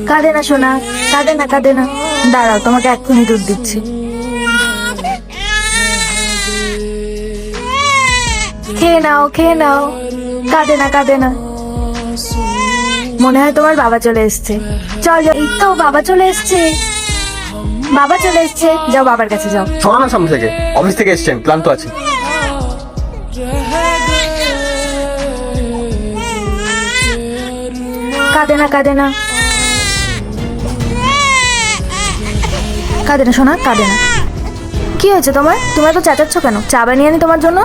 কাঁদে না সোনা, কাঁদে না, কাঁদে না। দাঁড়াও, তোমাকে এক্ষুনি দুধ দিচ্ছি। খেয়ে নাও, খেয়ে নাও। কাঁদে না, কাঁদে না। মনে হয় তোমার বাবা চলে এসছে। চল, এই তো বাবা চলে এসছে। বাবা চলে এসছে, যাও বাবার কাছে যাও। সরো না সামনে থেকে, অফিস থেকে এসছেন, ক্লান্ত আছি। কাঁদে না, কাঁদে না। কাঁদে না সোনা, কাঁদে না। কি হয়েছে তোমার? তুমি তো চেঁচাচ্ছ কেন? চা বানিয়ে আনি তোমার জন্য?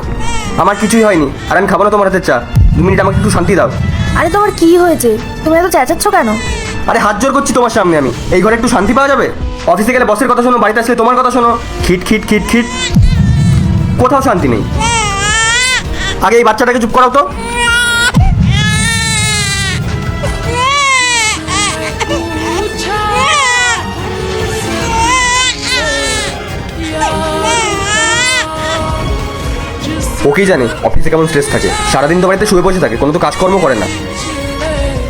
আমার কিছুই হয়নি, আর আমি খাবো না তোমার হাতের চা। 2 মিনিট আমাকে একটু শান্তি দাও। আরে তোমার কি হয়েছে? তুমি এত চেঁচাচ্ছ কেন? আরে হাত জোর করছি তোমার সামনে আমি। এই ঘরে একটু শান্তি পাওয়া যাবে? অফিসে গেলে বসের কথা শোনো, বাড়িতে আসলে তোমার কথা শোনো। খিট খিট খিট খিট, কোথাও শান্তি নেই। আগে এই বাচ্চাটাকে চুপ করাও তো। ওকেই জানি অফিসে কেমন স্ট্রেস থাকে, সারাদিন তো বাড়িতে শুয়ে বসে থাকে, কোনো তো কাজকর্ম করে না।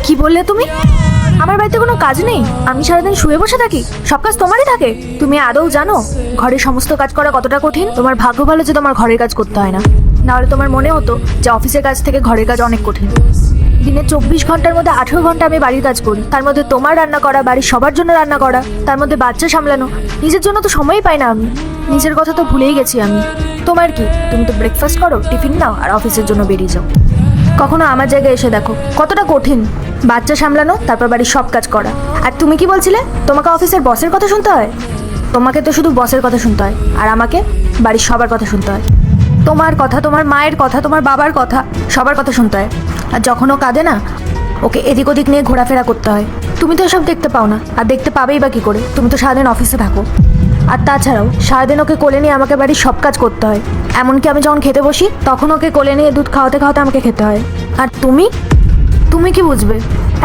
কি বললে তুমি? আমার বাড়িতে কোনো কাজ নেই? আমি সারাদিন শুয়ে বসে থাকি? সব কাজ তোমারই থাকে? তুমি আদৌ জানো ঘরের সমস্ত কাজ করা কতটা কঠিন? তোমার ভাগ্য ভালো যে তোমার ঘরের কাজ করতে হয় না, নাহলে তোমার মনে হতো যে অফিসের কাজ থেকে ঘরের কাজ অনেক কঠিন। দিনে 24 ঘন্টার মধ্যে 18 ঘন্টা আমি বাড়ির কাজ করি। তার মধ্যে তোমার রান্না করা, বাড়ির সবার জন্য রান্না করা, তার মধ্যে বাচ্চা সামলানো। নিজের জন্য তো সময়ই পাই না আমি। নিজের কথা তো ভুলেই গেছি আমি। তোমার কি? তুমি তো ব্রেকফাস্ট করো, টিফিন নাও, আর অফিসের জন্য বেরিয়ে যাও। কখনো আমার জায়গায় এসে দেখো কতটা কঠিন বাচ্চা সামলানো, তারপর বাড়ির সব কাজ করা। আর তুমি কি বলছিলে তোমাকে অফিসের বসের কথা শুনতে হয়? তোমাকে তো শুধু বসের কথা শুনতে হয়, আর আমাকে বাড়ির সবার কথা শুনতে হয়। তোমার কথা, তোমার মায়ের কথা, তোমার বাবার কথা, সবার কথা শুনতে হয়। আর যখন ও কাঁদে না, ওকে এদিক ওদিক নিয়ে ঘোরাফেরা করতে হয়। তুমি তো এসব দেখতে পাও না, আর দেখতে পাবেই বা কি করে? তুমি তো সারাদিন অফিসে থাকো। আর তাছাড়াও সারাদিন ওকে কোলে নিয়ে আমাকে বাড়ির সব কাজ করতে হয়। এমনকি আমি যখন খেতে বসি তখন ওকে কোলে নিয়ে দুধ খাওয়াতে খাওয়াতে আমাকে খেতে হয়। আর তুমি তুমি কি বুঝবে?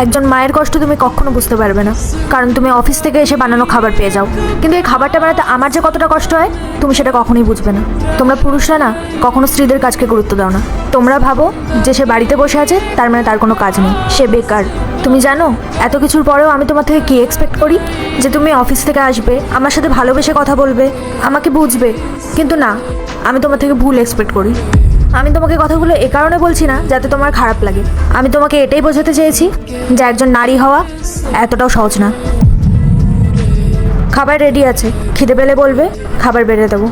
একজন মায়ের কষ্ট তুমি কখনো বুঝতে পারবে না, কারণ তুমি অফিস থেকে এসে বানানো খাবার পেয়ে যাও। কিন্তু এই খাবারটা বানাতে আমার যে কতটা কষ্ট হয় তুমি সেটা কখনোই বুঝবে না। তোমরা পুরুষরা না কখনো স্ত্রীদের কাজকে গুরুত্ব দাও না। তোমরা ভাবো যে সে বাড়িতে বসে আছে, তার মানে তার কোনো কাজ নেই, সে বেকার। তুমি জানো এত কিছুর পরেও আমি তোমার থেকে কি এক্সপেক্ট করি? যে তুমি অফিস থেকে আসবে, আমার সাথে ভালোবেসে কথা বলবে, আমাকে বুঝবে। কিন্তু না, আমি তোমার থেকে ভুল এক্সপেক্ট করি। আমি তোমাকে কথাগুলো এ কারণে বলছি না যাতে তোমার খারাপ লাগে। আমি তোমাকে এটাই বোঝাতে চেয়েছি যে একজন নারী হওয়া এতটাও সহজ না। খাবার রেডি আছে, খিদে পেলে বলবে, খাবার বেড়ে দেবো।